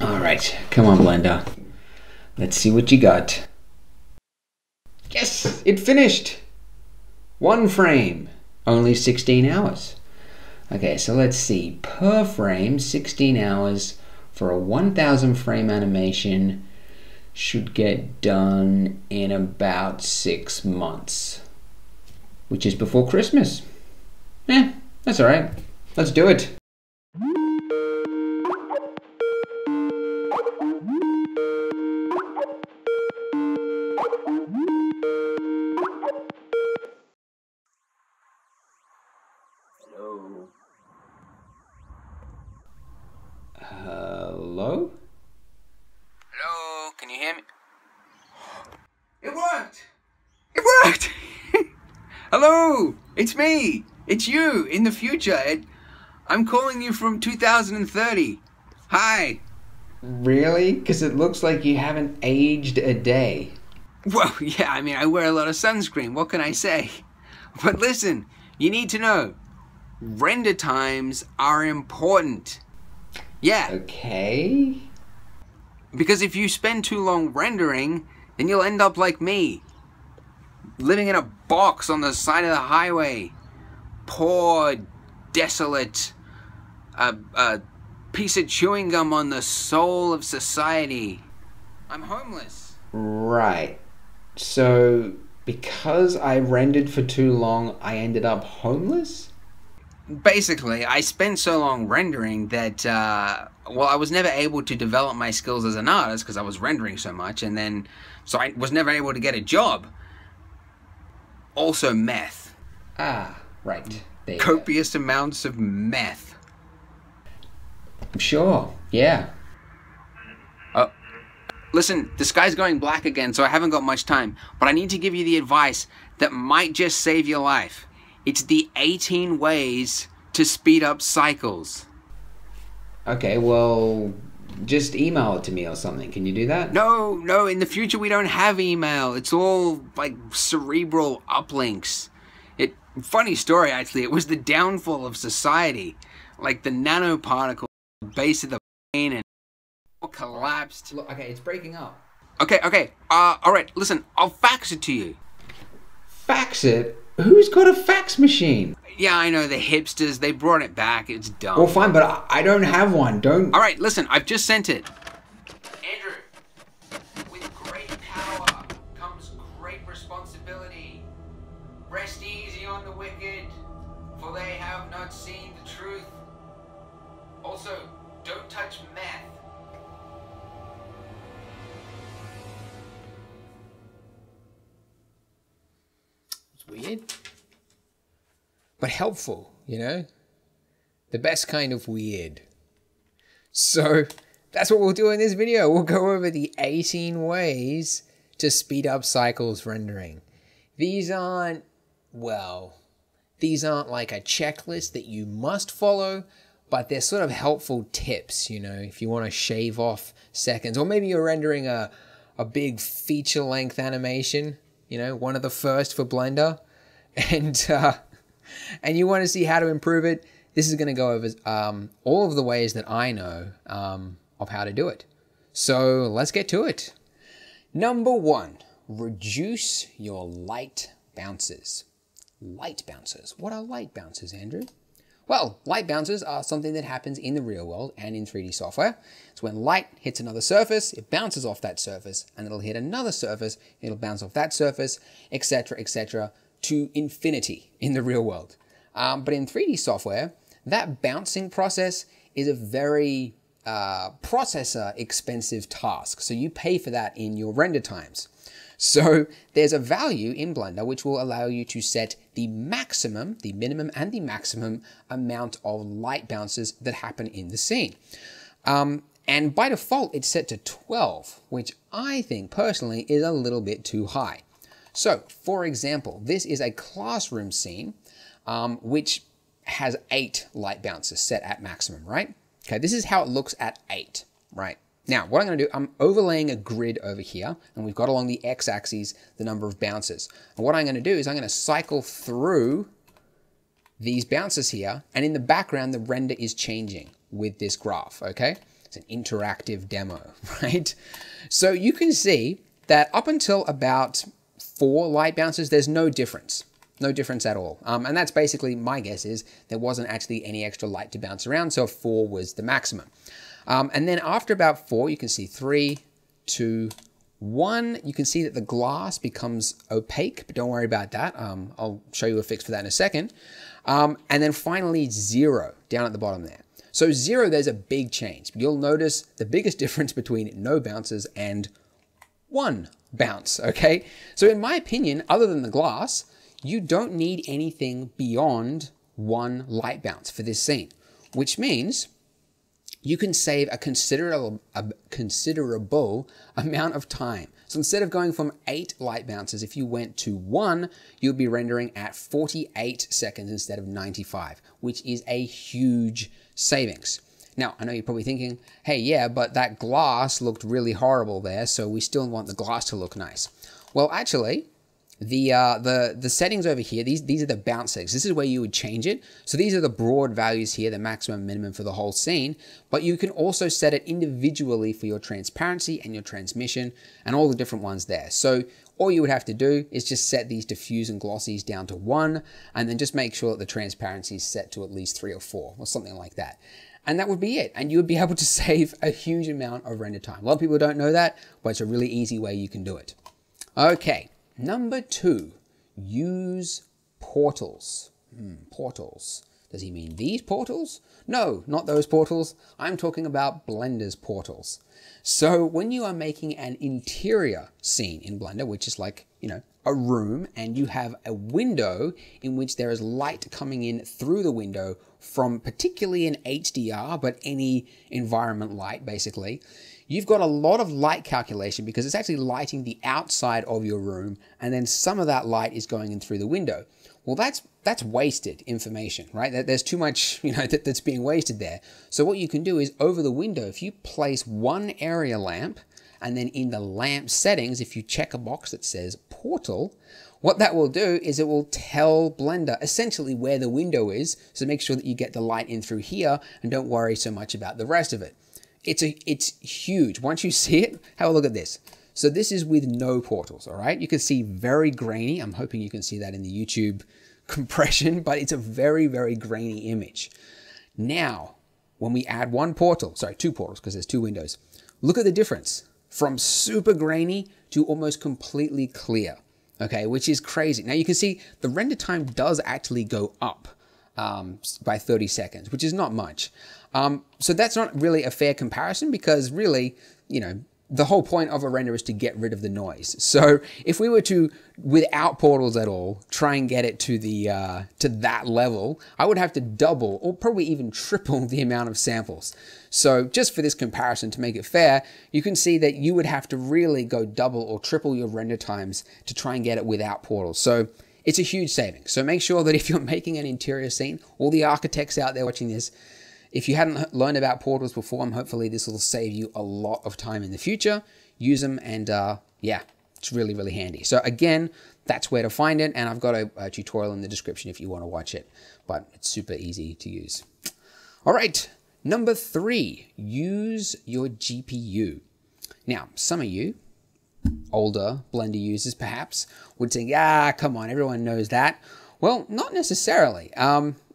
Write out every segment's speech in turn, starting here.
Alright, come on Blender. Let's see what you got. Yes, it finished! 1 frame, only 16 hours. Okay, so let's see, per frame, 16 hours for a 1000 frame animation should get done in about 6 months, which is before Christmas. That's alright. Let's do it. Hello? Hello, can you hear me? It worked! It worked! Hello, it's me. It's you in the future. I'm calling you from 2030. Hi. Really? Because it looks like you haven't aged a day. Well, yeah, I mean, I wear a lot of sunscreen. What can I say? But listen, you need to know, render times are important. Yeah. Okay. Because if you spend too long rendering, then you'll end up like me. Living in a box on the side of the highway. Poor, desolate, a piece of chewing gum on the soul of society. I'm homeless. Right. So, because I rendered for too long, I ended up homeless? Basically, I spent so long rendering that, well, I was never able to develop my skills as an artist because I was rendering so much, and then, so I was never able to get a job. Also meth. Ah, right. There you Copious amounts of meth. go. Sure, yeah. Listen, the sky's going black again, so I haven't got much time, but I need to give you the advice that might just save your life. It's the 18 ways to speed up cycles. Okay, well, just email it to me or something. Can you do that? No, in the future we don't have email. It's all like cerebral uplinks. Funny story, actually. It was the downfall of society. Like the nanoparticle, the base of the brain, and all collapsed. Look, okay, it's breaking up. Okay. Alright, listen, I'll fax it to you. Fax it? Who's got a fax machine? Yeah, I know, the hipsters, they brought it back. It's dumb. Well, fine, but I don't have one. Don't... Alright, listen, I've just sent it. Andrew, with great power comes great responsibility. Rest easy on the wicked, for they have not seen the truth. Also, don't touch meth. It's weird, but helpful, you know? The best kind of weird. So that's what we'll do in this video. We'll go over the 18 ways to speed up cycles rendering. These aren't like a checklist that you must follow, but they're sort of helpful tips, you know, if you want to shave off seconds, or maybe you're rendering a big feature-length animation, you know, one of the first for Blender, and you want to see how to improve it. This is going to go over all of the ways that I know of how to do it. So let's get to it. Number 1, reduce your light bounces. Light bounces. What are light bounces, Andrew? Well, light bounces are something that happens in the real world and in 3D software. It's when light hits another surface, it bounces off that surface, and it'll hit another surface, it'll bounce off that surface, etc., to infinity in the real world. But in 3D software, that bouncing process is a very processor expensive task. So you pay for that in your render times. So there's a value in Blender which will allow you to set the maximum, the minimum and the maximum amount of light bounces that happen in the scene. And by default, it's set to 12, which I think personally is a little bit too high. So for example, this is a classroom scene, which has 8 light bounces set at maximum, right? Okay, this is how it looks at 8, right? Now, what I'm going to do, I'm overlaying a grid over here, and we've got along the x-axis the number of bounces. And what I'm going to do is I'm going to cycle through these bounces here, and in the background, the render is changing with this graph, okay? It's an interactive demo, right? So you can see that up until about 4 light bounces, there's no difference. No difference at all. And that's basically, my guess is, there wasn't actually any extra light to bounce around, so 4 was the maximum. And then after about 4, you can see 3, 2, 1, you can see that the glass becomes opaque, but don't worry about that. I'll show you a fix for that in a second. And then finally 0 down at the bottom there. So 0, there's a big change. You'll notice the biggest difference between no bounces and 1 bounce, okay? So in my opinion, other than the glass, you don't need anything beyond 1 light bounce for this scene, which means you can save a considerable amount of time. So instead of going from 8 light bounces, if you went to 1, you'll be rendering at 48 seconds instead of 95, which is a huge savings. Now, I know you're probably thinking, hey, yeah, but that glass looked really horrible there, so we still want the glass to look nice. Well, actually, the settings over here, these are the bounce settings. This is where you would change it. So these are the broad values here, the maximum, minimum for the whole scene, but you can also set it individually for your transparency and your transmission and all the different ones there. So all you would have to do is just set these diffuse and glossies down to 1, and then just make sure that the transparency is set to at least 3 or 4 or something like that. And that would be it. And you would be able to save a huge amount of render time. A lot of people don't know that, but it's a really easy way you can do it. Okay. Number 2, use portals. Portals. Does he mean these portals? No, not those portals. I'm talking about Blender's portals. So when you are making an interior scene in Blender, which is like, you know, a room, and you have a window in which there is light coming in through the window from particularly an HDR, but any environment light basically, you've got a lot of light calculation because it's actually lighting the outside of your room, and then some of that light is going in through the window. Well, that's wasted information, right? There's too much, you know, that's being wasted there. So what you can do is over the window, if you place one area lamp, and then in the lamp settings, if you check a box that says portal, what that will do is it will tell Blender essentially where the window is. So make sure that you get the light in through here and don't worry so much about the rest of it. It's huge. Once you see it, have a look at this. So this is with no portals, all right? You can see very grainy. I'm hoping you can see that in the YouTube compression, but it's a very, very grainy image. Now, when we add two portals, because there's 2 windows, look at the difference from super grainy to almost completely clear, okay, which is crazy. Now you can see the render time does actually go up by 30 seconds, which is not much. So that's not really a fair comparison because really, you know, the whole point of a render is to get rid of the noise. So if we were to, without portals at all, try and get it to the to that level, I would have to double or probably even triple the amount of samples. So just for this comparison to make it fair, you can see that you would have to really go double or triple your render times to try and get it without portals. So it's a huge saving. So make sure that if you're making an interior scene, all the architects out there watching this, if you hadn't learned about portals before, hopefully this will save you a lot of time in the future. Use them and yeah, it's really, really handy. So again, that's where to find it. And I've got a tutorial in the description if you want to watch it, but it's super easy to use. All right, number 3, use your GPU. Now, some of you, older Blender users perhaps, would think, come on, everyone knows that. Well, not necessarily.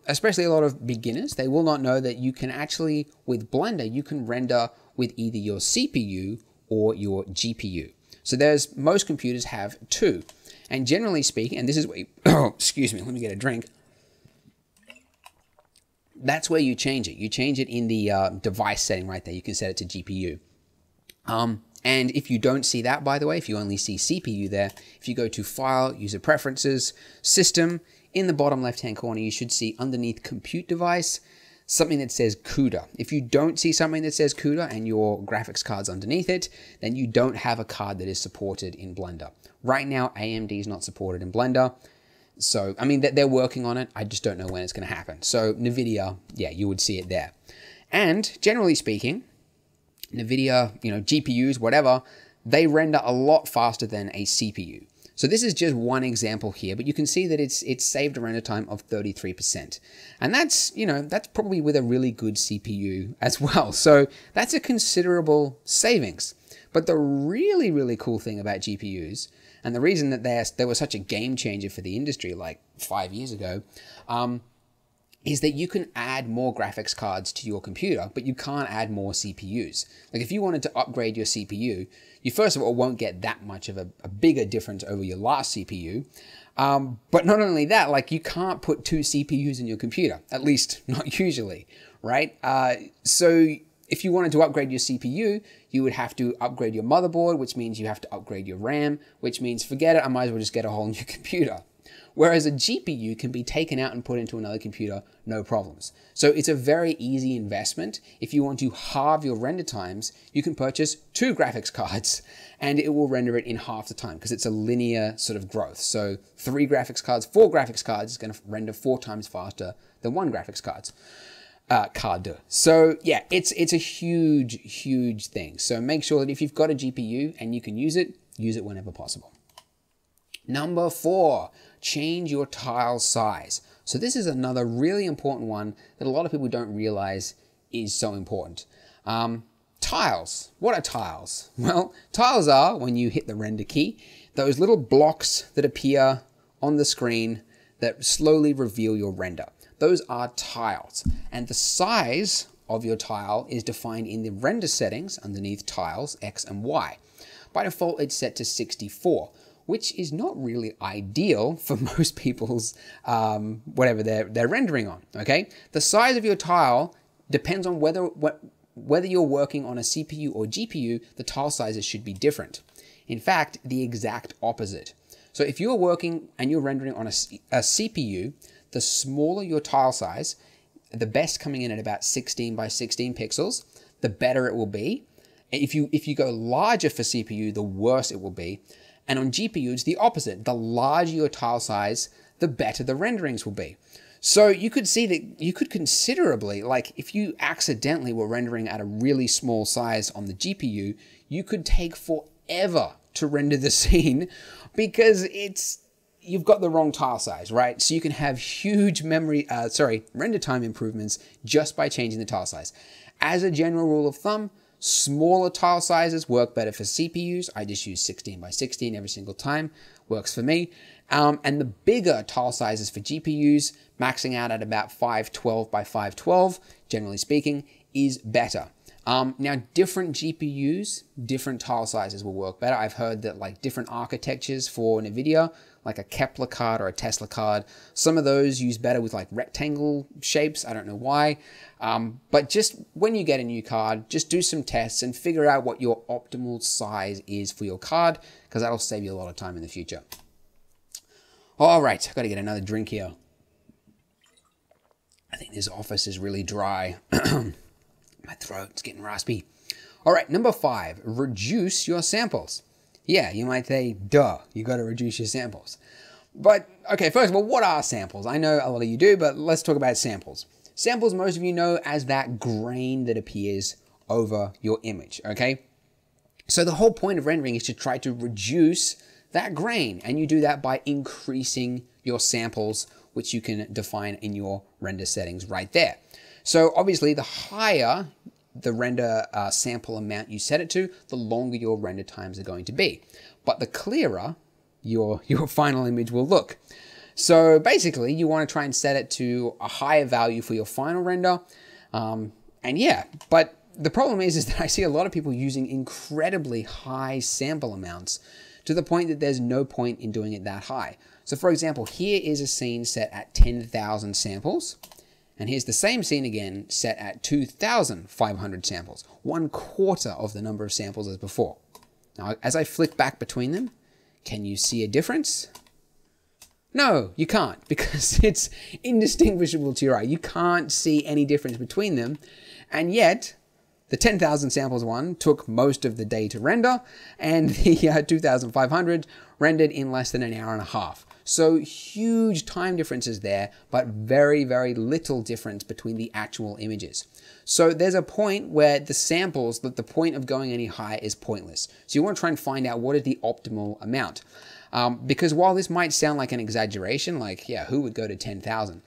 Especially a lot of beginners, they will not know that you can actually, with Blender, you can render with either your CPU or your GPU. So most computers have 2. And generally speaking, and this is where excuse me, let me get a drink. That's where you change it. You change it in the device setting right there. You can set it to GPU. And if you don't see that, by the way, if you only see CPU there, if you go to File, User Preferences, System, in the bottom left-hand corner, you should see underneath Compute Device, something that says CUDA. If you don't see something that says CUDA and your graphics card's underneath it, then you don't have a card that is supported in Blender. Right now, AMD is not supported in Blender. So, I mean, they're working on it. I just don't know when it's going to happen. So, NVIDIA, yeah, you would see it there. And generally speaking, NVIDIA, you know, GPUs, whatever, they render a lot faster than a CPU. So this is just one example here, but you can see that it's saved a render time of 33%. And that's, you know, that's probably with a really good CPU as well. So that's a considerable savings. But the really, really cool thing about GPUs, and the reason that they were such a game changer for the industry like 5 years ago, is that you can add more graphics cards to your computer, but you can't add more CPUs. Like if you wanted to upgrade your CPU, you first of all won't get that much of a bigger difference over your last CPU. But not only that, like you can't put 2 CPUs in your computer, at least not usually, right? So if you wanted to upgrade your CPU, you would have to upgrade your motherboard, which means you have to upgrade your RAM, which means forget it, I might as well just get a whole new computer. Whereas a GPU can be taken out and put into another computer, no problems. So it's a very easy investment. If you want to halve your render times, you can purchase 2 graphics cards and it will render it in half the time because it's a linear sort of growth. So 3 graphics cards, 4 graphics cards is going to render 4 times faster than 1 graphics card. So yeah, it's a huge, huge thing. So make sure that if you've got a GPU and you can use it whenever possible. Number 4, change your tile size. So this is another really important one that a lot of people don't realize is so important. Tiles. What are tiles? Well, tiles are, when you hit the render key, those little blocks that appear on the screen that slowly reveal your render. Those are tiles. And the size of your tile is defined in the render settings underneath tiles, X and Y. By default, it's set to 64. Which is not really ideal for most people's whatever they're rendering on, okay? The size of your tile depends on whether you're working on a CPU or GPU, the tile sizes should be different. In fact, the exact opposite. So if you're working and you're rendering on a CPU, the smaller your tile size, the best coming in at about 16 by 16 pixels, the better it will be. If you go larger for CPU, the worse it will be. And on GPU, it's the opposite. The larger your tile size, the better the renderings will be. So you could see that you could considerably, like if you accidentally were rendering at a really small size on the GPU, you could take forever to render the scene because you've got the wrong tile size, right? So you can have huge render time improvements just by changing the tile size. As a general rule of thumb, smaller tile sizes work better for CPUs. I just use 16 by 16 every single time. Works for me. And the bigger tile sizes for GPUs, maxing out at about 512 by 512, generally speaking, is better. Now, different GPUs, different tile sizes will work better. I've heard that like different architectures for NVIDIA, like a Kepler card or a Tesla card, some of those use better with like rectangle shapes. I don't know why. But just when you get a new card, just do some tests and figure out what your optimal size is for your card, because that'll save you a lot of time in the future. All right, I've got to get another drink here. I think this office is really dry. My throat's getting raspy. All right, number 5, reduce your samples. Yeah, you might say, duh, you got to reduce your samples. But, okay, first of all, what are samples? I know a lot of you do, but let's talk about samples. Samples, most of you know as that grain that appears over your image, okay? So the whole point of rendering is to try to reduce that grain, and you do that by increasing your samples, which you can define in your render settings right there. So obviously, the higher the render sample amount you set it to, the longer your render times are going to be. But the clearer your final image will look. So basically, you want to try and set it to a higher value for your final render. And yeah, but the problem is that I see a lot of people using incredibly high sample amounts to the point that there's no point in doing it that high. So for example, here is a scene set at 10,000 samples. And here's the same scene again, set at 2,500 samples, 1/4 of the number of samples as before. Now, as I flick back between them, can you see a difference? No, you can't, because it's indistinguishable to your eye. You can't see any difference between them, and yet the 10,000 samples one took most of the day to render, and the 2,500 rendered in less than an hour and a half. So huge time differences there, but very, very little difference between the actual images. So there's a point where the samples, that the point of going any higher is pointless. So you want to try and find out what is the optimal amount. Because while this might sound like an exaggeration, like, yeah, who would go to 10,000?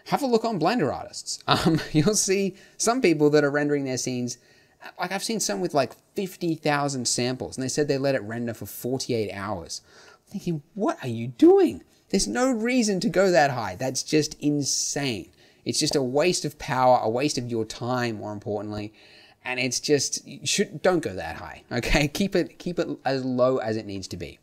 Have a look on Blender artists. You'll see some people that are rendering their scenes. Like, I've seen some with like 50,000 samples, and they said they let it render for 48 hours. I'm thinking, what are you doing? There's no reason to go that high. That's just insane. It's just a waste of power, a waste of your time, more importantly. And it's just, don't go that high, okay? Keep it as low as it needs to be.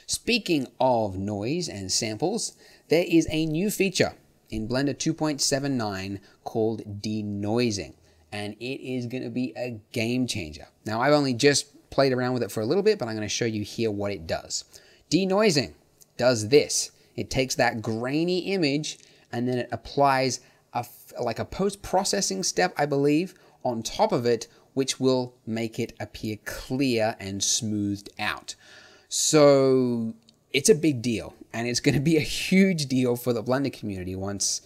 Speaking of noise and samples, there is a new feature in Blender 2.79 called Denoising, and it is going to be a game changer. Now, I've only just played around with it for a little bit, but I'm going to show you here what it does. Denoising does this. It takes that grainy image and then it applies like a post-processing step, I believe, on top of it, which will make it appear clear and smoothed out. So it's a big deal, and it's going to be a huge deal for the Blender community once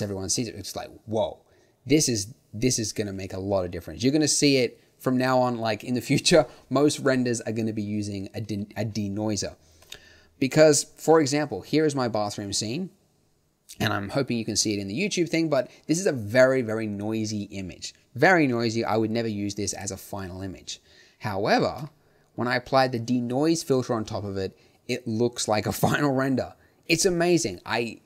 everyone sees it. It's like, whoa, this is going to make a lot of difference. You're going to see it from now on, like in the future. Most renders are going to be using a denoiser. Because, for example, here is my bathroom scene, and I'm hoping you can see it in the YouTube thing, but this is a very, very noisy image. Very noisy. I would never use this as a final image. However, when I applied the denoise filter on top of it, it looks like a final render. It's amazing. I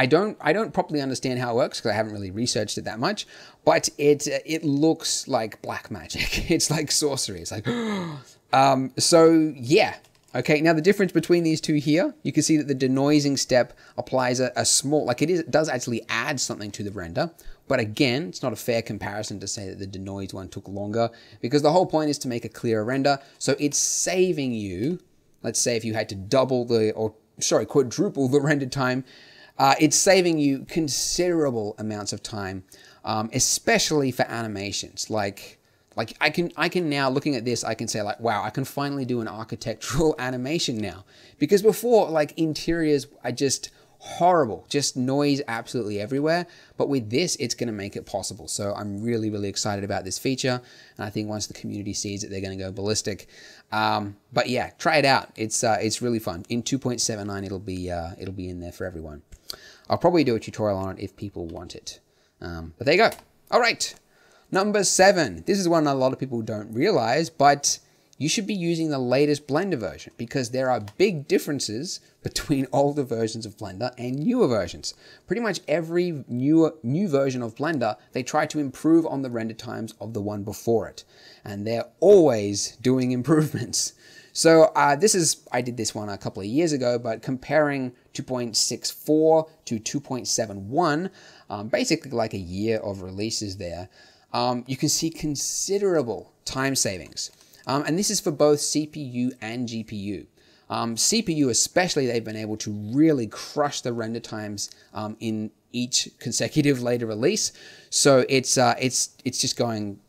don't properly understand how it works because I haven't really researched it that much, but it looks like black magic. It's like sorcery. It's like, so yeah. Okay, now the difference between these two here, you can see that the denoising step applies a small, like it does actually add something to the render. But again, it's not a fair comparison to say that the denoise one took longer, because the whole point is to make a clearer render. So it's saving you, let's say if you had to quadruple the render time, it's saving you considerable amounts of time, especially for animations. Like I can now, looking at this, I can say like, wow, I can finally do an architectural animation now. Because before, like, interiors are just horrible, just noise absolutely everywhere. But with this, it's going to make it possible. So I'm really, really excited about this feature. And I think once the community sees it, they're going to go ballistic. But yeah, try it out. It's really fun. In 2.79, it'll be in there for everyone. I'll probably do a tutorial on it if people want it. But there you go. All right. Number 7. This is one a lot of people don't realize, but you should be using the latest Blender version because there are big differences between older versions of Blender and newer versions. Pretty much every new version of Blender, they try to improve on the render times of the one before it. And they're always doing improvements. So I did this one a couple of years ago, but comparing 2.64 to 2.71, basically like a year of releases there, you can see considerable time savings. And this is for both CPU and GPU. CPU especially, they've been able to really crush the render times in each consecutive later release. So it's just going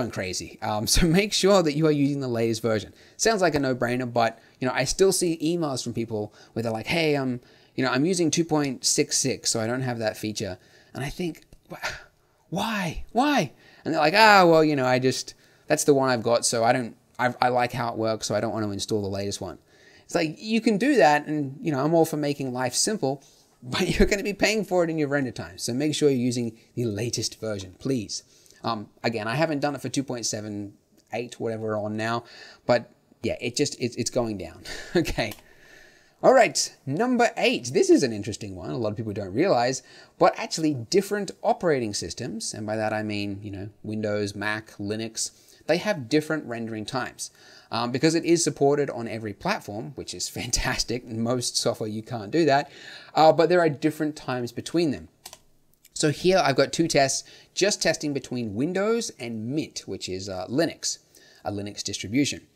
crazy. So make sure that you are using the latest version. Sounds like a no-brainer, but I still see emails from people where they're like, hey, I'm using 2.66, so I don't have that feature. And I think, why? And they're like, well, that's the one I've got, so I like how it works, so I don't want to install the latest one. It's like, you can do that, and I'm all for making life simple, but you're going to be paying for it in your render time. So make sure you're using the latest version, please. Again, I haven't done it for 2.78, whatever we're on now, but yeah, it's going down. Okay. All right, number 8. This is an interesting one. A lot of people don't realize, but actually different operating systems, and by that I mean, Windows, Mac, Linux, they have different rendering times. Because it is supported on every platform, which is fantastic. In most software, you can't do that. But there are different times between them. So here I've got 2 tests, just testing between Windows and Mint, which is Linux, a Linux distribution.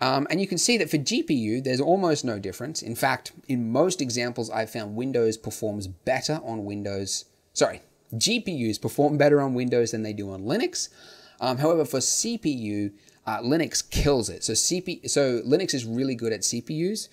And you can see that for GPU, there's almost no difference. In fact, in most examples, I've found Windows performs better on Windows. Sorry, GPUs perform better on Windows than they do on Linux. However, for CPU, Linux kills it. So Linux is really good at CPUs.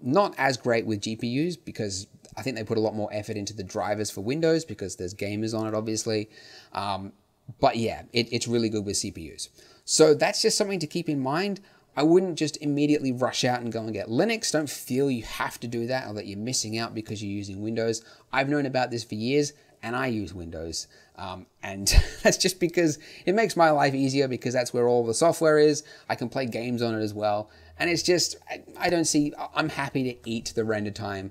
Not as great with GPUs because I think they put a lot more effort into the drivers for Windows because there's gamers on it, obviously. But yeah, it's really good with CPUs. So that's just something to keep in mind. I wouldn't just immediately rush out and go and get Linux. Don't feel you have to do that or that you're missing out because you're using Windows. I've known about this for years and I use Windows. And that's just because it makes my life easier because that's where all the software is. I can play games on it as well. And it's just, I'm happy to eat the render time.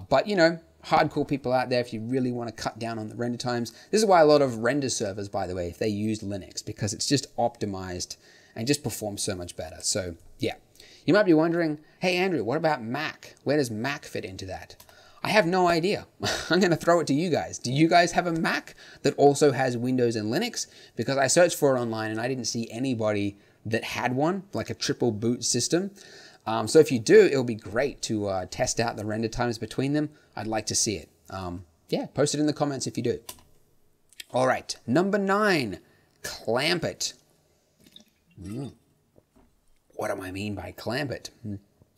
But you know, hardcore people out there, if you really want to cut down on the render times, this is why a lot of render servers, by the way, if they use Linux, because it's just optimized and just performs so much better. So yeah, you might be wondering, hey Andrew, what about Mac? Where does Mac fit into that? I have no idea. I'm going to throw it to you guys. Do you guys have a Mac that also has Windows and Linux? Because I searched for it online and I didn't see anybody that had one, like a triple boot system. So if you do, it'll be great to test out the render times between them. I'd like to see it. Yeah, post it in the comments if you do. All right, number 9, clamp it. What do I mean by clamp it?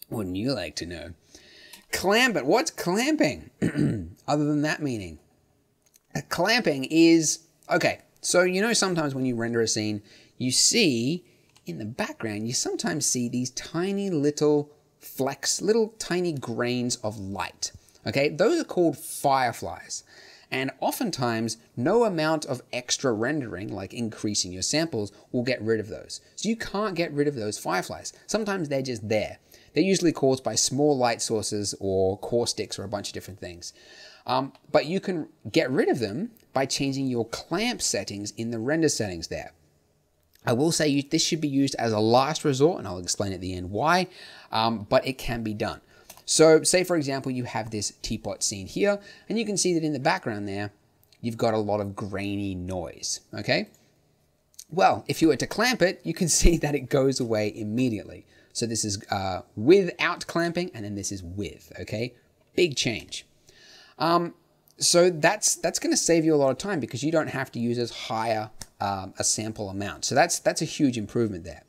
Wouldn't you like to know? Clamp it. What's clamping? Other than that meaning. Clamping is, okay, so you know sometimes when you render a scene, you see in the background, you sometimes see these tiny little flecks, little tiny grains of light. Okay, those are called fireflies. And oftentimes, no amount of extra rendering, like increasing your samples, will get rid of those. So you can't get rid of those fireflies. Sometimes they're just there. They're usually caused by small light sources or caustics or a bunch of different things. But you can get rid of them by changing your clamp settings in the render settings there. I will say this should be used as a last resort, and I'll explain at the end why, but it can be done. So say, for example, you have this teapot scene here, and you can see that in the background there, you've got a lot of grainy noise, okay? Well, if you were to clamp it, you can see that it goes away immediately. So this is without clamping, and then this is with, okay? Big change. So that's going to save you a lot of time because you don't have to use as high a sample amount. So that's a huge improvement there.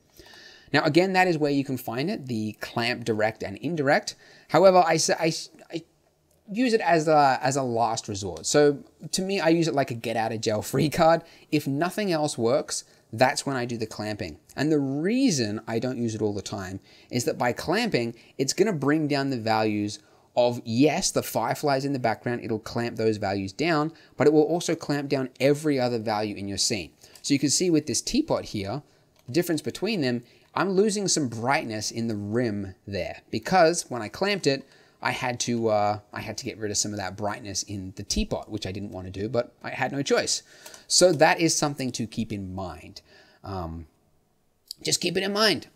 Now, again, that is where you can find it, the clamp direct and indirect. However, I use it as a last resort. So to me, I use it like a get out of jail free card. If nothing else works, that's when I do the clamping. And the reason I don't use it all the time is that by clamping, it's going to bring down the values of, yes, the fireflies in the background, it'll clamp those values down, but it will also clamp down every other value in your scene. So you can see with this teapot here, the difference between them, I'm losing some brightness in the rim there because when I clamped it, I had to get rid of some of that brightness in the teapot, which I didn't want to do, but I had no choice. So that is something to keep in mind. Just keep it in mind.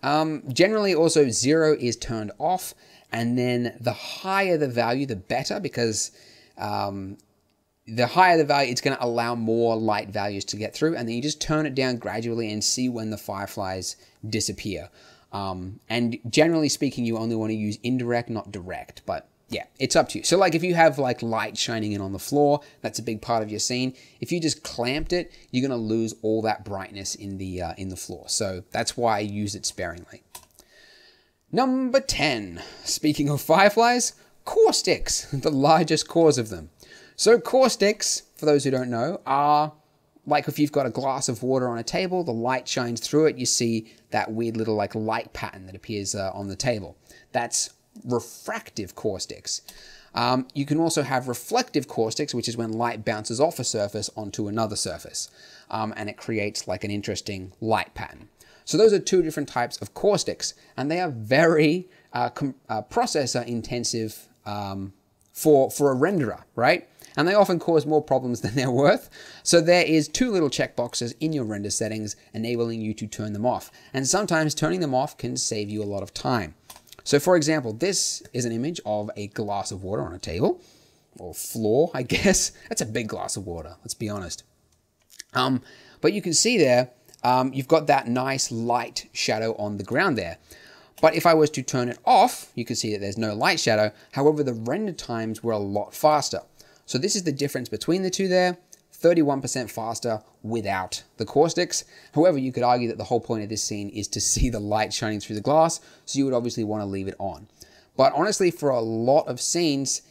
Generally, also 0 is turned off, and then the higher the value, the better, because the higher the value, it's going to allow more light values to get through, and then you just turn it down gradually and see when the fireflies disappear. And generally speaking, you only want to use indirect, not direct, but yeah, it's up to you. So like if you have like light shining in on the floor, that's a big part of your scene. If you just clamped it, you're going to lose all that brightness in the floor. So that's why I use it sparingly. Number 10, speaking of fireflies, caustics, the largest cause of them. So caustics, for those who don't know, are like if you've got a glass of water on a table, the light shines through it, you see that weird little like light pattern that appears on the table. That's refractive caustics. You can also have reflective caustics, which is when light bounces off a surface onto another surface, and it creates like an interesting light pattern. So those are two different types of caustics, and they are very processor intensive for a renderer, right? And they often cause more problems than they're worth. So there is 2 little checkboxes in your render settings enabling you to turn them off. And sometimes turning them off can save you a lot of time. So for example, this is an image of a glass of water on a table, or floor, I guess. That's a big glass of water, let's be honest. But you can see there, you've got that nice light shadow on the ground there. But if I was to turn it off, you can see that there's no light shadow. However, the render times were a lot faster. So this is the difference between the two there, 31% faster without the caustics. However, you could argue that the whole point of this scene is to see the light shining through the glass, so you would obviously want to leave it on. But honestly, for a lot of scenes,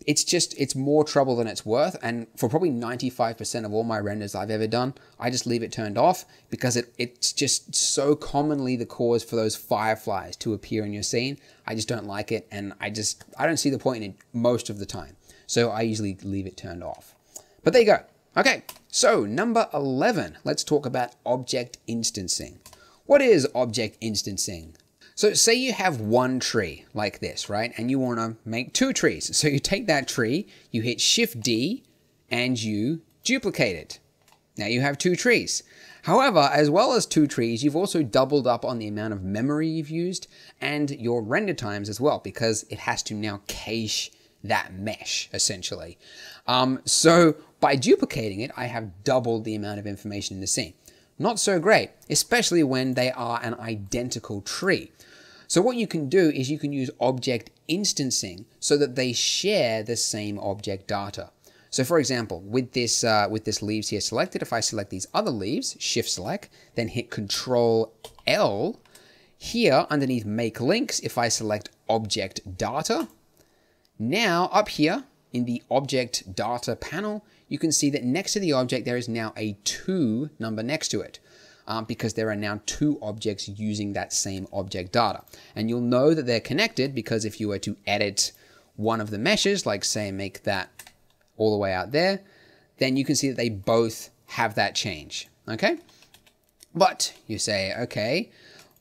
it's more trouble than it's worth. And for probably 95% of all my renders I've ever done, I just leave it turned off because it's just so commonly the cause for those fireflies to appear in your scene. I just don't like it, and I don't see the point in it most of the time. So I usually leave it turned off. But there you go. Okay, so number 11, let's talk about object instancing. What is object instancing? So say you have one tree like this, right? And you want to make two trees. So you take that tree, you hit Shift D, and you duplicate it. Now you have two trees. However, as well as two trees, you've also doubled up on the amount of memory you've used and your render times as well, because it has to now cache that mesh, essentially. So by duplicating it, I have doubled the amount of information in the scene. Not so great, especially when they are an identical tree. So what you can do is you can use object instancing so that they share the same object data. So for example, with this leaves here selected, if I select these other leaves, Shift select, then hit Control L, here underneath Make Links, if I select Object Data, now up here in the Object Data panel, you can see that next to the object there is now a 2 number next to it. Because there are now two objects using that same object data. And you'll know that they're connected because if you were to edit one of the meshes, like say make that all the way out there, then you can see that they both have that change, okay? But you say, okay,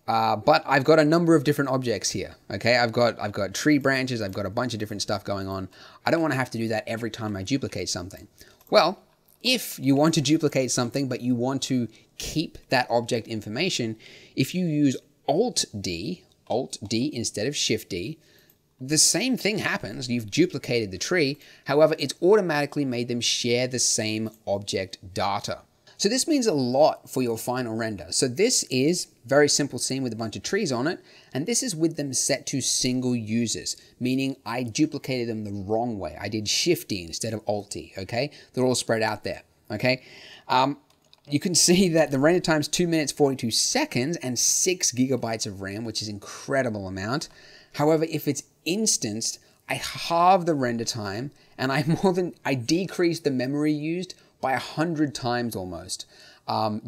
but I've got a number of different objects here, okay? I've got tree branches, I've got a bunch of different stuff going on. I don't want to have to do that every time I duplicate something. Well, if you want to duplicate something, but you want to keep that object information, if you use Alt D instead of Shift D, the same thing happens. You've duplicated the tree. However, it's automatically made them share the same object data. So this means a lot for your final render. So this is a very simple scene with a bunch of trees on it, and this is with them set to single users, meaning I duplicated them the wrong way. I did Shift D instead of Alt D, okay? They're all spread out there, okay? You can see that the render time is 2 minutes 42 seconds and 6 gigabytes of RAM, which is an incredible amount. However, if it's instanced, I halve the render time and I decrease the memory used by 100 times almost,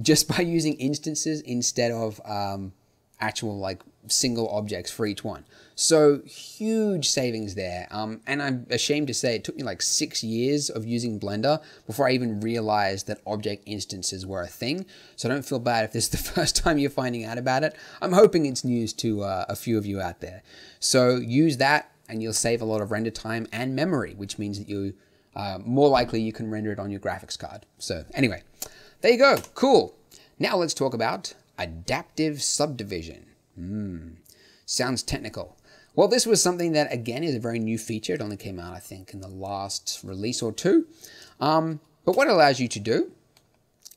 just by using instances instead of actual like single objects for each one. So huge savings there. And I'm ashamed to say it took me like 6 years of using Blender before I even realized that object instances were a thing. So don't feel bad if this is the first time you're finding out about it. I'm hoping it's news to a few of you out there. So use that and you'll save a lot of render time and memory, which means that you more likely you can render it on your graphics card. So anyway, there you go. Cool. Now let's talk about adaptive subdivision. Sounds technical. Well, this was something that, again, is a very new feature. It only came out, I think, in the last release or two. But what it allows you to do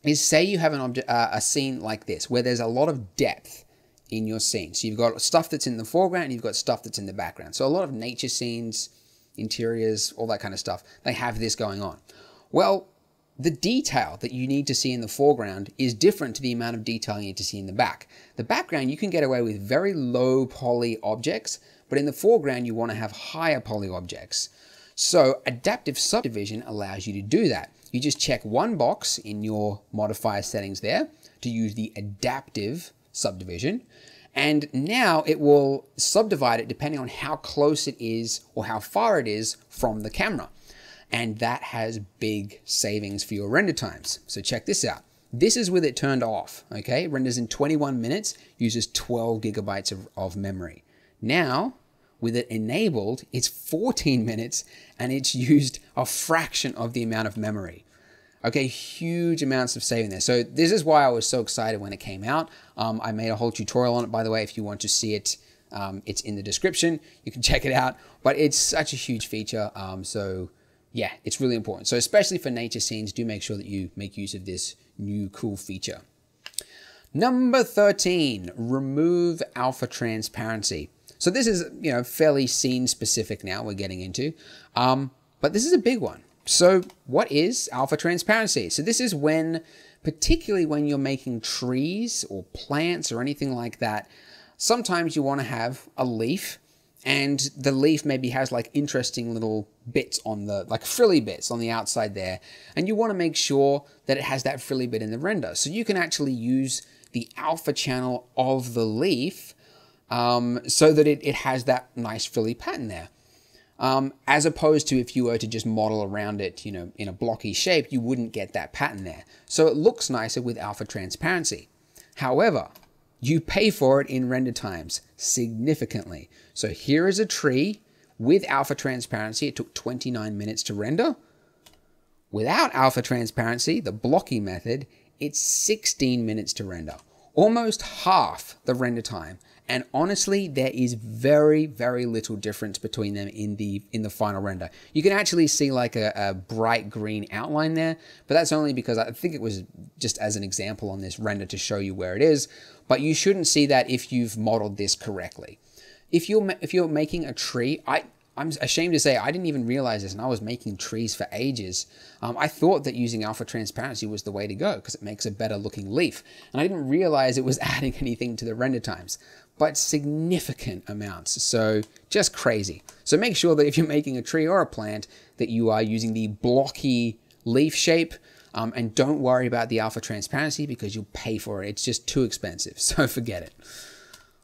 is say you have a scene like this, where there's a lot of depth in your scene. So you've got stuff that's in the foreground, and you've got stuff that's in the background. So a lot of nature scenes, interiors, all that kind of stuff, they have this going on. Well, the detail that you need to see in the foreground is different to the amount of detail you need to see in the back. The background, you can get away with very low poly objects, but in the foreground, you want to have higher poly objects. So adaptive subdivision allows you to do that. You just check one box in your modifier settings there to use the adaptive subdivision. And now it will subdivide it depending on how close it is or how far it is from the camera. And that has big savings for your render times. So check this out. This is with it turned off, okay? Renders in 21 minutes, uses 12 gigabytes of memory. Now, with it enabled, it's 14 minutes and it's used a fraction of the amount of memory. Okay, huge amounts of saving there. So this is why I was so excited when it came out. I made a whole tutorial on it, by the way. If you want to see it, it's in the description. You can check it out. But it's such a huge feature. So yeah, it's really important. So especially for nature scenes, do make sure that you make use of this new cool feature. Number 13, remove alpha transparency. So this is, fairly scene specific now we're getting into, but this is a big one. So what is alpha transparency? So this is when, particularly when you're making trees or plants or anything like that, sometimes you want to have a leaf and the leaf maybe has like interesting little bits on the, like frilly bits on the outside there, and you want to make sure that it has that frilly bit in the render. So you can actually use the alpha channel of the leaf so that it has that nice frilly pattern there. As opposed to if you were to just model around it, you know, in a blocky shape, you wouldn't get that pattern there. So it looks nicer with alpha transparency. However, you pay for it in render times significantly. So here is a tree with alpha transparency. It took 29 minutes to render. Without alpha transparency, the blocky method, it's 16 minutes to render. Almost half the render time. And honestly, there is very, very little difference between them in the final render. You can actually see like a bright green outline there, but that's only because I think it was just as an example on this render to show you where it is. But you shouldn't see that if you've modeled this correctly. If you're making a tree, I'm ashamed to say I didn't even realize this, and I was making trees for ages. I thought that using alpha transparency was the way to go because it makes a better looking leaf. And I didn't realize it was adding anything to the render times, but significant amounts. So just crazy. So make sure that if you're making a tree or a plant that you are using the blocky leaf shape, and don't worry about the alpha transparency because you'll pay for it. It's just too expensive, so forget it.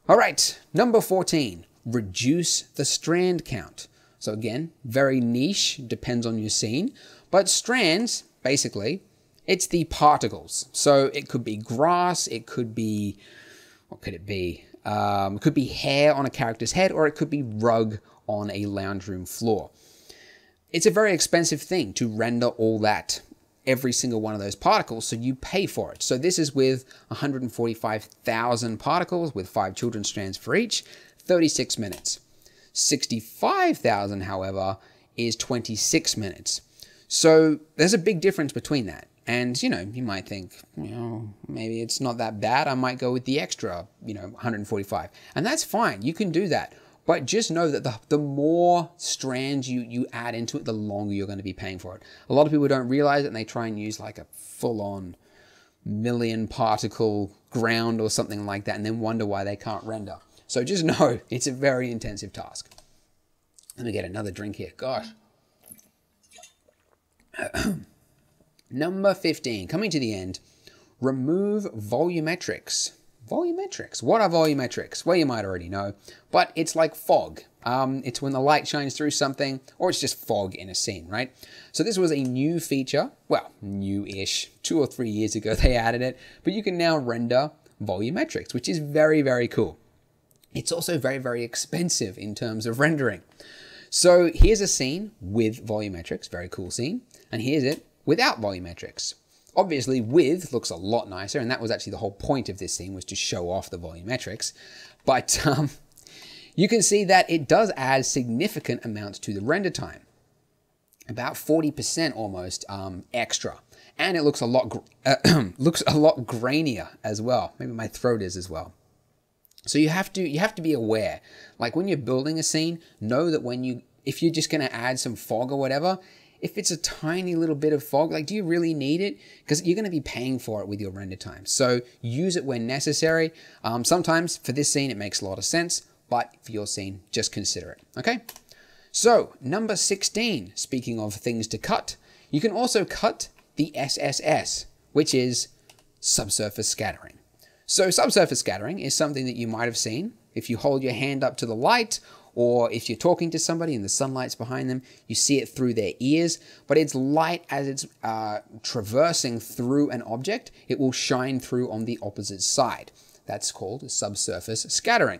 All right, number 14. Reduce the strand count. So again, very niche, depends on your scene. But strands, basically, it's the particles. So it could be grass, it could be, what could it be? It could be hair on a character's head, or it could be rug on a lounge room floor. It's a very expensive thing to render all that, every single one of those particles, so you pay for it. So this is with 145,000 particles with 5 children's strands for each. 36 minutes. 65,000, however, is 26 minutes. So there's a big difference between that. And, you know, you might think, you know, maybe it's not that bad. I might go with the extra, you know, 145. And that's fine. You can do that. But just know that the more strands you add into it, the longer you're going to be paying for it. A lot of people don't realize it, and they try and use like a full-on million particle ground or something like that, and then wonder why they can't render. So just know it's a very intensive task. Let me get another drink here. Gosh. Number 15, coming to the end. Remove volumetrics. Volumetrics. What are volumetrics? Well, you might already know, but it's like fog. It's when the light shines through something, or it's just fog in a scene, right? So this was a new feature. Well, new-ish. 2 or 3 years ago they added it, but you can now render volumetrics, which is very, very cool. It's also very, very expensive in terms of rendering. So here's a scene with volumetrics, very cool scene, and here's it without volumetrics. Obviously, with looks a lot nicer, and that was actually the whole point of this scene, was to show off the volumetrics. But you can see that it does add significant amounts to the render time. About 40% almost extra. And it looks a lot grainier as well. Maybe my throat is as well. So you have to be aware. Like when you're building a scene, know that if you're just going to add some fog or whatever, if it's a tiny little bit of fog, like, do you really need it? Because you're going to be paying for it with your render time. So use it when necessary. Sometimes for this scene, it makes a lot of sense, but for your scene, just consider it. Okay. So number 16, speaking of things to cut, you can also cut the SSS, which is subsurface scattering. So subsurface scattering is something that you might have seen if you hold your hand up to the light, or if you're talking to somebody and the sunlight's behind them, you see it through their ears, but it's light as it's traversing through an object, it will shine through on the opposite side. That's called subsurface scattering.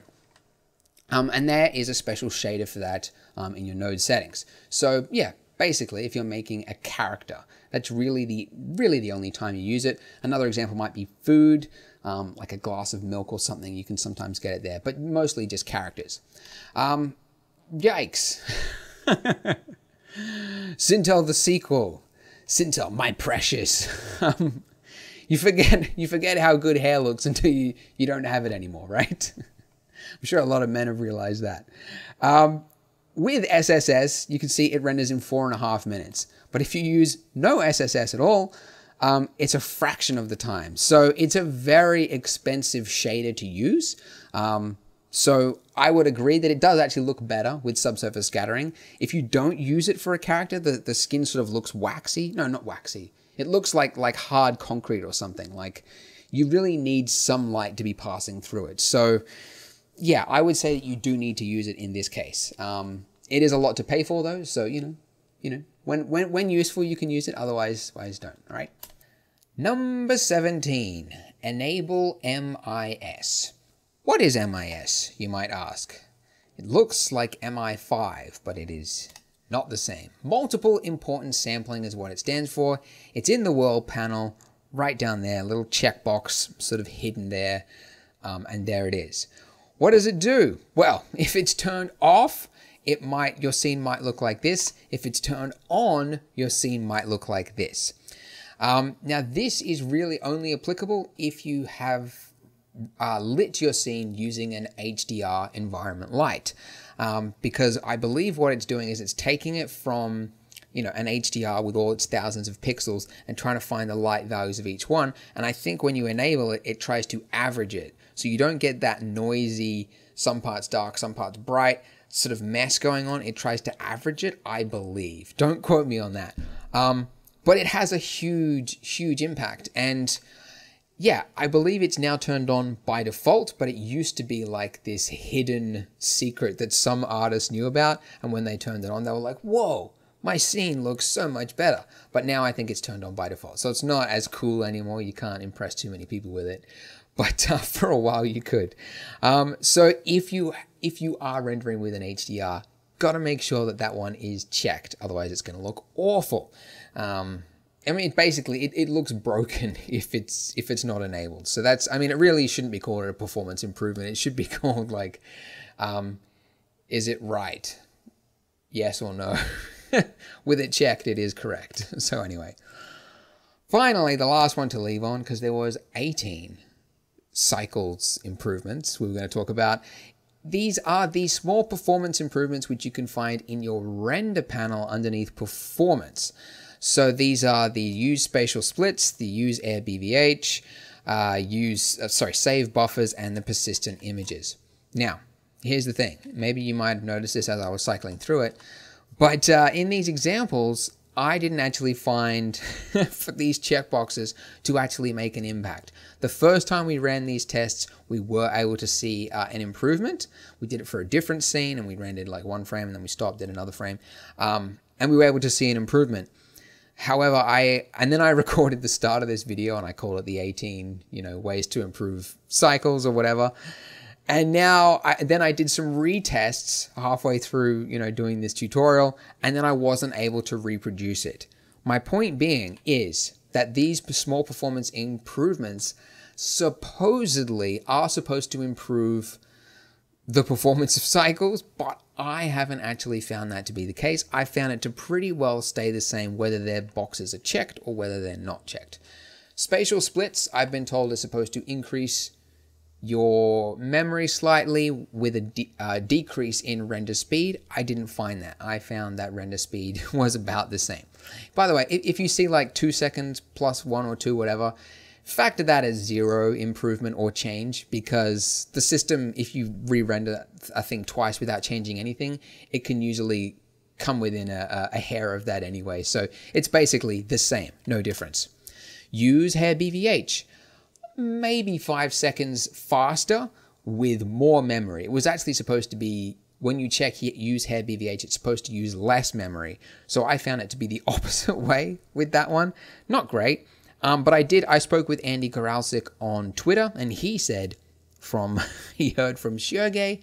And there is a special shader for that in your node settings. So yeah, basically if you're making a character, that's really the only time you use it. Another example might be food, like a glass of milk or something. You can sometimes get it there, but mostly just characters. Yikes. Sintel the sequel. Sintel, my precious. You forget how good hair looks until you don't have it anymore, right? I'm sure a lot of men have realized that. With SSS, you can see it renders in 4.5 minutes. But if you use no SSS at all, it's a fraction of the time. So it's a very expensive shader to use. So I would agree that it does actually look better with subsurface scattering. If you don't use it for a character, the skin sort of looks waxy. No, not waxy. It looks like hard concrete or something. Like you really need some light to be passing through it. So yeah, I would say that you do need to use it in this case. It is a lot to pay for though. So, when useful, you can use it. Otherwise don't. All right. Number 17, enable MIS. What is MIS, you might ask? It looks like MI5, but it is not the same. Multiple important sampling is what it stands for. It's in the world panel, right down there, a little checkbox sort of hidden there, and there it is. What does it do? Well, if it's turned off, your scene might look like this. If it's turned on, your scene might look like this. Now, this is really only applicable if you have lit your scene using an HDR environment light, because I believe what it's doing is it's taking it from an HDR with all its thousands of pixels and trying to find the light values of each one. And I think when you enable it, it tries to average it, so you don't get that noisy, some parts dark, some parts bright sort of mess going on. It tries to average it, I believe. Don't quote me on that. But it has a huge impact. And yeah, I believe it's now turned on by default, but it used to be like this hidden secret that some artists knew about. And when they turned it on, they were like, whoa, my scene looks so much better. But now I think it's turned on by default. So it's not as cool anymore. You can't impress too many people with it. But for a while you could. So if you are rendering with an HDR, got to make sure that one is checked. Otherwise it's going to look awful. I mean, basically, it looks broken if it's not enabled. So it really shouldn't be called a performance improvement. It should be called like, is it right? Yes or no? With it checked, it is correct. So anyway, finally, the last one to leave on, because there was 18 cycles improvements we were going to talk about. These are the small performance improvements which you can find in your render panel underneath performance. So these are the use spatial splits, the use air BVH, save buffers, and the persistent images. Now, here's the thing. Maybe you might have noticed this as I was cycling through it, but in these examples, I didn't actually find for these checkboxes to actually make an impact. The first time we ran these tests, we were able to see an improvement. We did it for a different scene, and we rendered like one frame, and then we stopped, did another frame, and we were able to see an improvement. However, then I recorded the start of this video, and I called it the 18, ways to improve cycles or whatever. And now, I did some retests halfway through, doing this tutorial, and then I wasn't able to reproduce it. My point being is that these small performance improvements supposedly are supposed to improve the performance of cycles, but I haven't actually found that to be the case. I found it to pretty well stay the same whether their boxes are checked or whether they're not checked. Spatial splits, I've been told, is supposed to increase your memory slightly with a decrease in render speed. I didn't find that. I found that render speed was about the same. By the way, if you see like 2 seconds plus 1 or 2, whatever, factor that as 0 improvement or change, because the system, if you re-render a thing twice without changing anything, it can usually come within a hair of that anyway. So it's basically the same, no difference. Use hair BVH. Maybe 5 seconds faster with more memory. It was actually supposed to be, when you check use hair BVH, it's supposed to use less memory. So I found it to be the opposite way with that one. Not great. But I spoke with Andy Koralczyk on Twitter, and he said he heard from Sergey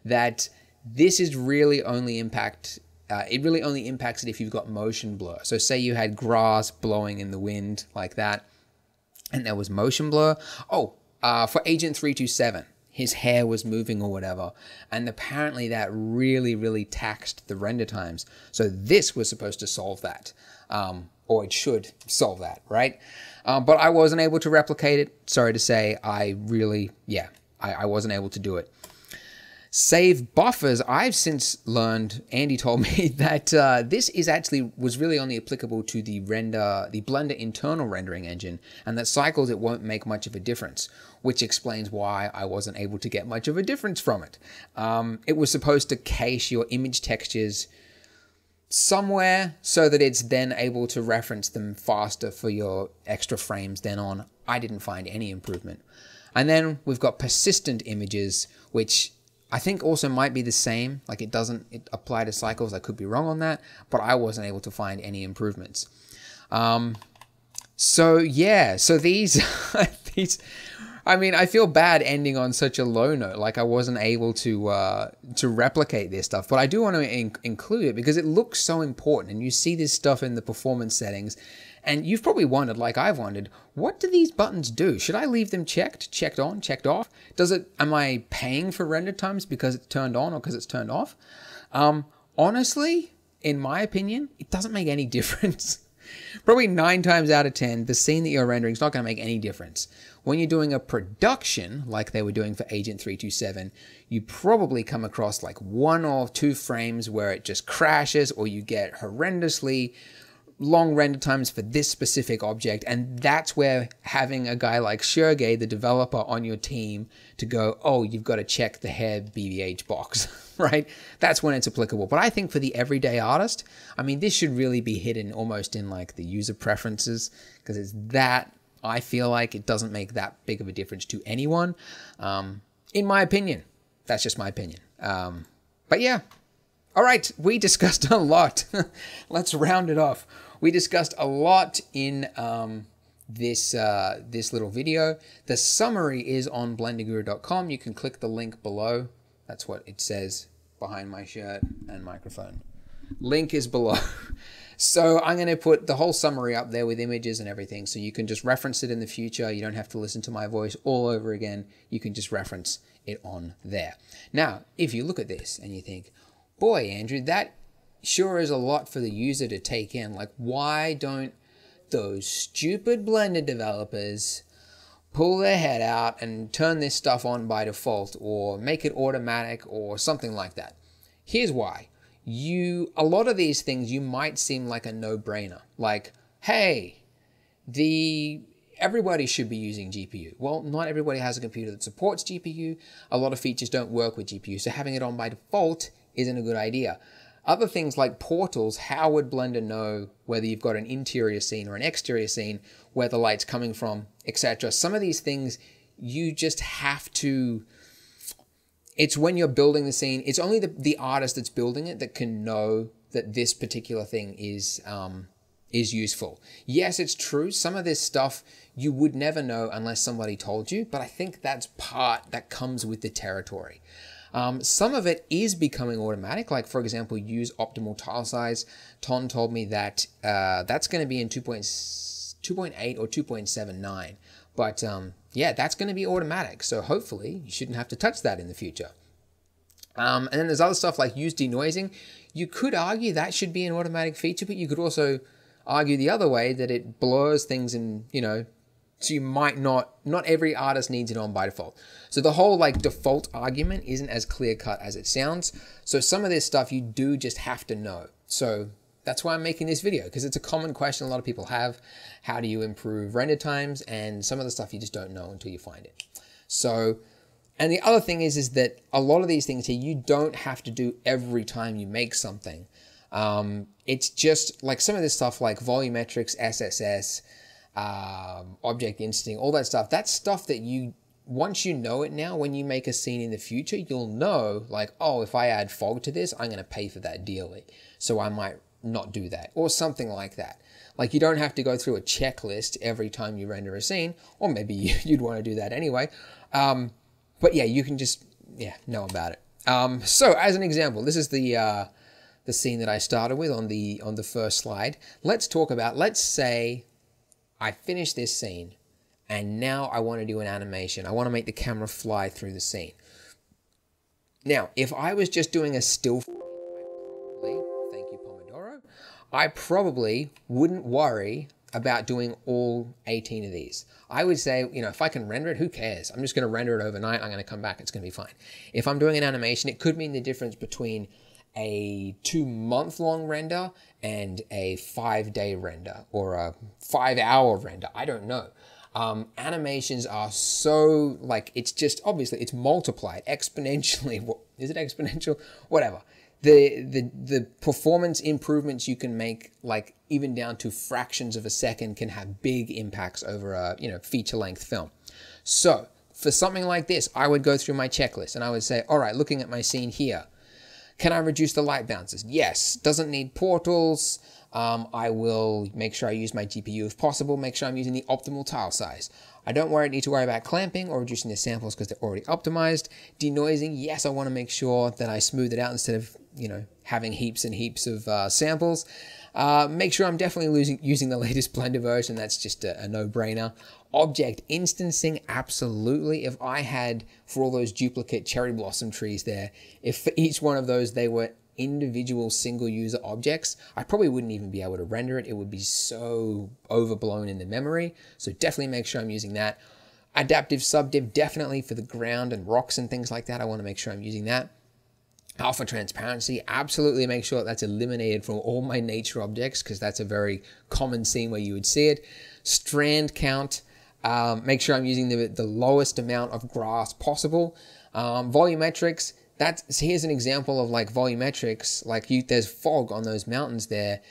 that this is really only impacts it if you've got motion blur. So say you had grass blowing in the wind like that, and there was motion blur. For Agent 327, his hair was moving or whatever, and apparently that really taxed the render times. So this was supposed to solve that, or it should solve that, right? But I wasn't able to replicate it. Sorry to say, I wasn't able to do it. Save buffers. I've since learned, Andy told me that this was really only applicable to the Blender internal rendering engine, and that cycles it won't make much of a difference, which explains why I wasn't able to get much of a difference from it. It was supposed to cache your image textures somewhere so that it's then able to reference them faster for your extra frames then on. I didn't find any improvement. And then we've got persistent images, which I think also might be the same. Like it apply to cycles. I could be wrong on that, but I wasn't able to find any improvements. So yeah, so these, I mean, I feel bad ending on such a low note. Like I wasn't able to replicate this stuff, but I do want to include it because it looks so important. And you see this stuff in the performance settings, and you've probably wondered, like I've wondered, what do these buttons do? Should I leave them checked on, checked off? Am I paying for render times because it's turned on or because it's turned off? Honestly, in my opinion, it doesn't make any difference. Probably 9 times out of 10, the scene that you're rendering is not going to make any difference. When you're doing a production, like they were doing for Agent 327, you probably come across like 1 or 2 frames where it just crashes, or you get horrendously long render times for this specific object. And that's where having a guy like Sergey, the developer, on your team to go, oh, you've got to check the hair BBH box, right? That's when it's applicable. But I think for the everyday artist, I mean, this should really be hidden almost in like the user preferences, because it's that, I feel like it doesn't make that big of a difference to anyone. In my opinion, that's just my opinion. But yeah. All right, we discussed a lot. Let's round it off. We discussed a lot in this little video. The summary is on blenderguru.com. You can click the link below. That's what it says behind my shirt and microphone. Link is below. So I'm going to put the whole summary up there with images and everything, so you can just reference it in the future. You don't have to listen to my voice all over again. You can just reference it on there. Now, if you look at this and you think, boy, Andrew, that sure is a lot for the user to take in. Like, why don't those stupid Blender developers pull their head out and turn this stuff on by default, or make it automatic, or something like that? Here's why. A lot of these things you might seem like a no-brainer. Like, hey, everybody should be using GPU. Well, not everybody has a computer that supports GPU. A lot of features don't work with GPU, so having it on by default isn't a good idea. Other things like portals, how would Blender know whether you've got an interior scene or an exterior scene, where the light's coming from, etc.? Some of these things you just have to... It's when you're building the scene, it's only the artist that's building it that can know that this particular thing is useful. Yes, it's true. Some of this stuff you would never know unless somebody told you, but I think that's part that comes with the territory. Some of it is becoming automatic, like for example, use optimal tile size. Ton told me that that's going to be in 2.8 or 2.79. But yeah, that's going to be automatic. So hopefully you shouldn't have to touch that in the future. And then there's other stuff like use denoising. You could argue that should be an automatic feature, but you could also argue the other way, that it blurs things and, so you might not every artist needs it on by default. So the whole like default argument isn't as clear cut as it sounds. So some of this stuff you do just have to know. So that's why I'm making this video, because it's a common question a lot of people have. How do you improve render times? And some of the stuff you just don't know until you find it. So, and the other thing is that a lot of these things here, you don't have to do every time you make something. It's just like some of this stuff like volumetrics, SSS, object instinct, all that stuff. That's stuff that once you know it now, when you make a scene in the future, you'll know like, oh, if I add fog to this, I'm going to pay for that dearly. So I might not do that, or something like that. Like, you don't have to go through a checklist every time you render a scene, or maybe you'd want to do that anyway. But yeah, you can just know about it. So as an example, this is the scene that I started with on the first slide. Let's say I finish this scene and now I want to do an animation. I want to make the camera fly through the scene. Now, if I was just doing a still, thank you, Pomodoro, I probably wouldn't worry about doing all 18 of these. I would say, you know, if I can render it, who cares? I'm just going to render it overnight. I'm going to come back. It's going to be fine. If I'm doing an animation, it could mean the difference between a 2-month-long render and a 5-day render or a 5-hour render. I don't know. Animations are so, like, it's just, obviously, it's multiplied exponentially. Is it exponential? Whatever. The performance improvements you can make, like even down to fractions of a second, can have big impacts over a, you know, feature-length film. So for something like this, I would go through my checklist and I would say, all right, looking at my scene here, can I reduce the light bounces? Yes. Doesn't need portals. I will make sure I use my GPU if possible, make sure I'm using the optimal tile size. I don't need to worry about clamping or reducing the samples because they're already optimized. Denoising, yes, I want to make sure that I smooth it out instead of, you know, having heaps and heaps of samples. Make sure I'm definitely using the latest Blender version. That's just a no-brainer. Object instancing, absolutely. If I had, for all those duplicate cherry blossom trees there, if for each one of those they were individual single user objects, I probably wouldn't even be able to render it. It would be so overblown in the memory. So definitely make sure I'm using that. Adaptive subdiv, definitely for the ground and rocks and things like that. I want to make sure I'm using that. Alpha transparency, absolutely make sure that's eliminated from all my nature objects because that's a very common scene where you would see it. Strand count, make sure I'm using the lowest amount of grass possible. Volumetrics, here's an example of like volumetrics, like there's fog on those mountains there.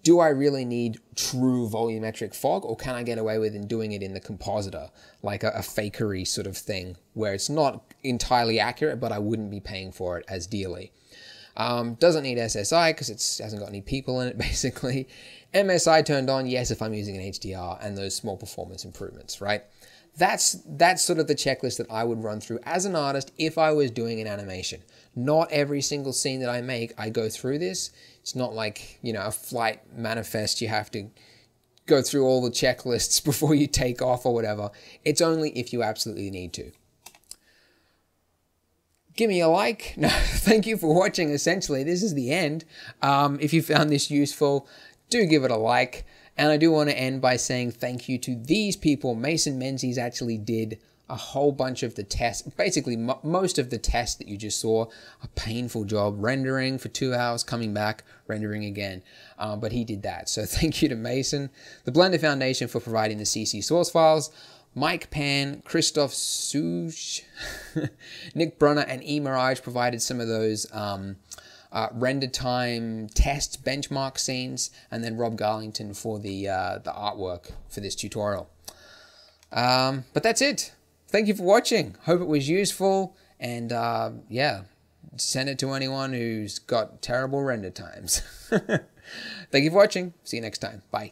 Do I really need true volumetric fog, or can I get away with doing it in the compositor, like a fakery sort of thing, where it's not entirely accurate, but I wouldn't be paying for it as dearly. Doesn't need SSI because it hasn't got any people in it, basically. MSI turned on, yes, if I'm using an HDR and those small performance improvements, right? That's sort of the checklist that I would run through as an artist if I was doing an animation. Not every single scene that I make, I go through this. It's not like, you know, a flight manifest. You have to go through all the checklists before you take off or whatever. It's only if you absolutely need to. Give me a like. No, thank you for watching. Essentially, this is the end. If you found this useful, do give it a like. And I do want to end by saying thank you to these people. Mason Menzies actually did a whole bunch of the tests, basically most of the tests that you just saw. A painful job rendering for 2 hours, coming back, rendering again. But he did that. So thank you to Mason. The Blender Foundation for providing the CC source files. Mike Pan, Christoph Suge, Nick Brunner, and E. Mirage provided some of those render time test benchmark scenes, and then Rob Garlington for the artwork for this tutorial. But that's it. Thank you for watching. Hope it was useful, and yeah, send it to anyone who's got terrible render times. Thank you for watching. See you next time. Bye.